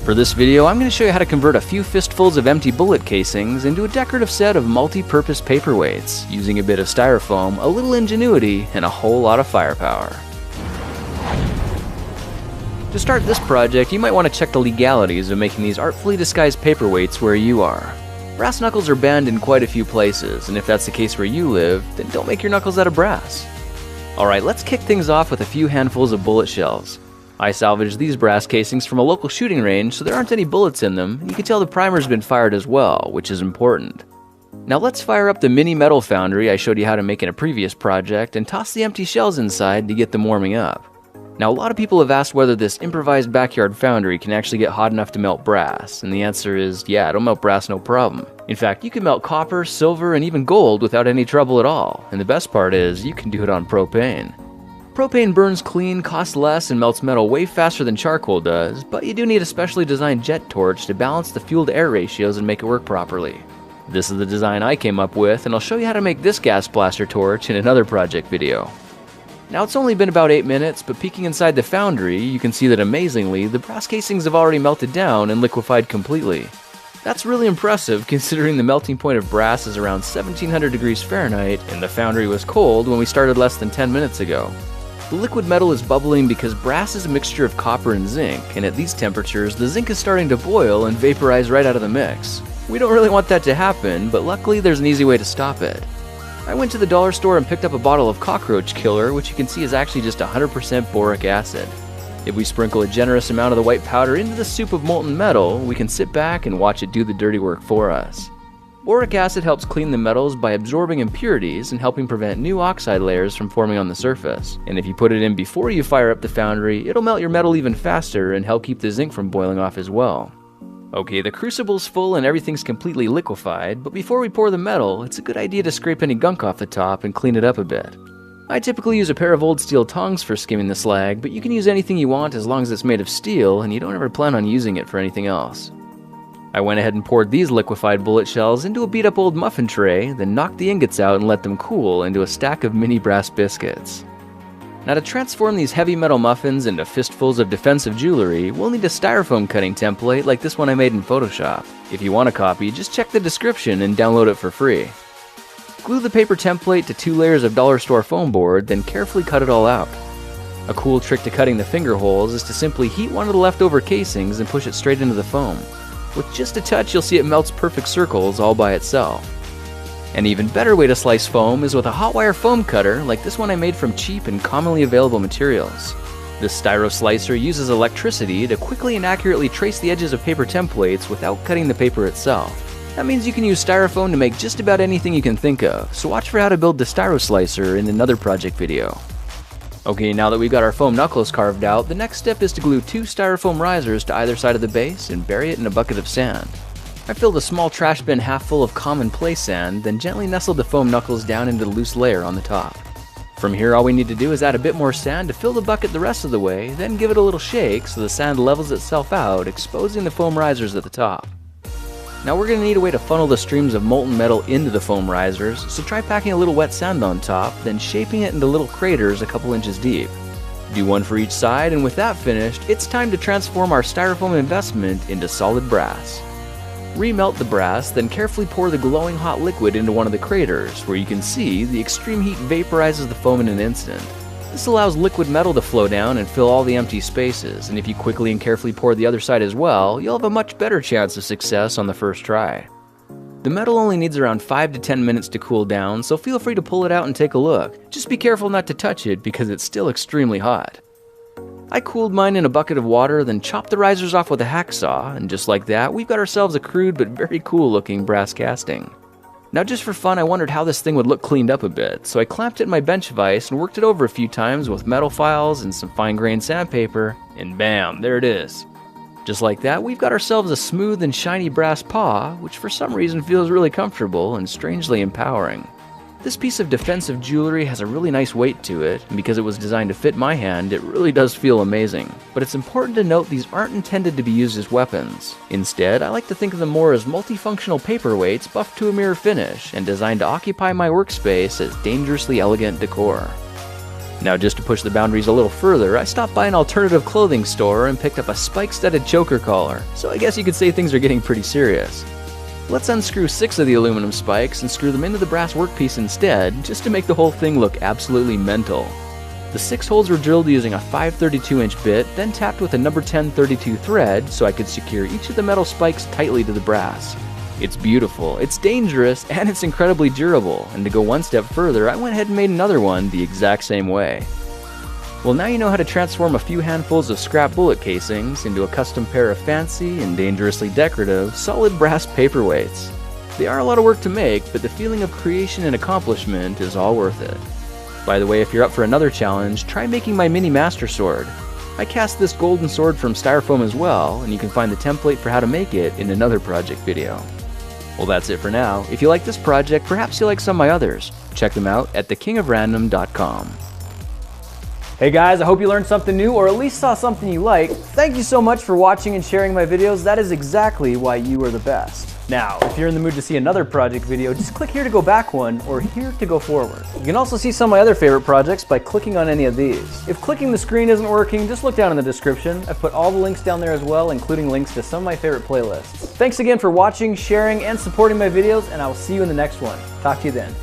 For this video, I'm going to show you how to convert a few fistfuls of empty bullet casings into a decorative set of multi-purpose paperweights, using a bit of styrofoam, a little ingenuity, and a whole lot of firepower. To start this project, you might want to check the legalities of making these artfully disguised paperweights where you are. Brass knuckles are banned in quite a few places, and if that's the case where you live, then don't make your knuckles out of brass. Alright, let's kick things off with a few handfuls of bullet shells. I salvaged these brass casings from a local shooting range, so there aren't any bullets in them, and you can tell the primer's been fired as well, which is important. Now let's fire up the mini metal foundry I showed you how to make in a previous project, and toss the empty shells inside to get them warming up. Now a lot of people have asked whether this improvised backyard foundry can actually get hot enough to melt brass, and the answer is yeah, it'll melt brass no problem. In fact, you can melt copper, silver, and even gold without any trouble at all, and the best part is you can do it on propane. Propane burns clean, costs less, and melts metal way faster than charcoal does, but you do need a specially designed jet torch to balance the fuel-to-air ratios and make it work properly. This is the design I came up with, and I'll show you how to make this gas blaster torch in another project video. Now it's only been about 8 minutes, but peeking inside the foundry, you can see that amazingly, the brass casings have already melted down and liquefied completely. That's really impressive considering the melting point of brass is around 1700 degrees Fahrenheit, and the foundry was cold when we started less than 10 minutes ago. The liquid metal is bubbling because brass is a mixture of copper and zinc, and at these temperatures, the zinc is starting to boil and vaporize right out of the mix. We don't really want that to happen, but luckily there's an easy way to stop it. I went to the dollar store and picked up a bottle of cockroach killer, which you can see is actually just 100% boric acid. If we sprinkle a generous amount of the white powder into the soup of molten metal, we can sit back and watch it do the dirty work for us. Boric acid helps clean the metals by absorbing impurities and helping prevent new oxide layers from forming on the surface. And if you put it in before you fire up the foundry, it'll melt your metal even faster and help keep the zinc from boiling off as well. Okay, the crucible's full and everything's completely liquefied, but before we pour the metal, it's a good idea to scrape any gunk off the top and clean it up a bit. I typically use a pair of old steel tongs for skimming the slag, but you can use anything you want as long as it's made of steel and you don't ever plan on using it for anything else. I went ahead and poured these liquefied bullet shells into a beat up old muffin tray, then knocked the ingots out and let them cool into a stack of mini brass biscuits. Now to transform these heavy metal muffins into fistfuls of defensive jewelry, we'll need a styrofoam cutting template like this one I made in Photoshop. If you want a copy, just check the description and download it for free. Glue the paper template to 2 layers of dollar store foam board, then carefully cut it all out. A cool trick to cutting the finger holes is to simply heat one of the leftover casings and push it straight into the foam. With just a touch, you'll see it melts perfect circles all by itself. An even better way to slice foam is with a hot wire foam cutter like this one I made from cheap and commonly available materials. This styro slicer uses electricity to quickly and accurately trace the edges of paper templates without cutting the paper itself. That means you can use styrofoam to make just about anything you can think of, so watch for how to build the styro slicer in another project video. Okay, now that we've got our foam knuckles carved out, the next step is to glue 2 styrofoam risers to either side of the base and bury it in a bucket of sand. I filled a small trash bin half full of commonplace sand, then gently nestled the foam knuckles down into the loose layer on the top. From here, all we need to do is add a bit more sand to fill the bucket the rest of the way, then give it a little shake so the sand levels itself out, exposing the foam risers at the top. Now we're going to need a way to funnel the streams of molten metal into the foam risers, so try packing a little wet sand on top, then shaping it into little craters a couple inches deep. Do one for each side, and with that finished, it's time to transform our styrofoam investment into solid brass. Remelt the brass, then carefully pour the glowing hot liquid into one of the craters, where you can see the extreme heat vaporizes the foam in an instant. This allows liquid metal to flow down and fill all the empty spaces, and if you quickly and carefully pour the other side as well, you'll have a much better chance of success on the first try. The metal only needs around 5 to 10 minutes to cool down, so feel free to pull it out and take a look. Just be careful not to touch it because it's still extremely hot. I cooled mine in a bucket of water, then chopped the risers off with a hacksaw, and just like that, we've got ourselves a crude but very cool looking brass casting. Now just for fun, I wondered how this thing would look cleaned up a bit, so I clamped it in my bench vise and worked it over a few times with metal files and some fine-grained sandpaper, and bam, there it is. Just like that, we've got ourselves a smooth and shiny brass paw, which for some reason feels really comfortable and strangely empowering. This piece of defensive jewelry has a really nice weight to it, and because it was designed to fit my hand, it really does feel amazing. But it's important to note these aren't intended to be used as weapons. Instead, I like to think of them more as multifunctional paperweights buffed to a mirror finish and designed to occupy my workspace as dangerously elegant decor. Now just to push the boundaries a little further, I stopped by an alternative clothing store and picked up a spike-studded choker collar, so I guess you could say things are getting pretty serious. Let's unscrew 6 of the aluminum spikes and screw them into the brass workpiece instead, just to make the whole thing look absolutely mental. The 6 holes were drilled using a 5/32-inch bit, then tapped with a number 10 32 thread so I could secure each of the metal spikes tightly to the brass. It's beautiful, it's dangerous, and it's incredibly durable, and to go one step further, I went ahead and made another one the exact same way. Well, now you know how to transform a few handfuls of scrap bullet casings into a custom pair of fancy and dangerously decorative, solid brass paperweights. They are a lot of work to make, but the feeling of creation and accomplishment is all worth it. By the way, if you're up for another challenge, try making my mini master sword. I cast this golden sword from styrofoam as well, and you can find the template for how to make it in another project video. Well, that's it for now. If you like this project, perhaps you'll like some of my others. Check them out at thekingofrandom.com. Hey guys, I hope you learned something new or at least saw something you like. Thank you so much for watching and sharing my videos. That is exactly why you are the best. Now, if you're in the mood to see another project video, just click here to go back one or here to go forward. You can also see some of my other favorite projects by clicking on any of these. If clicking the screen isn't working, just look down in the description. I've put all the links down there as well, including links to some of my favorite playlists. Thanks again for watching, sharing, and supporting my videos, and I will see you in the next one. Talk to you then.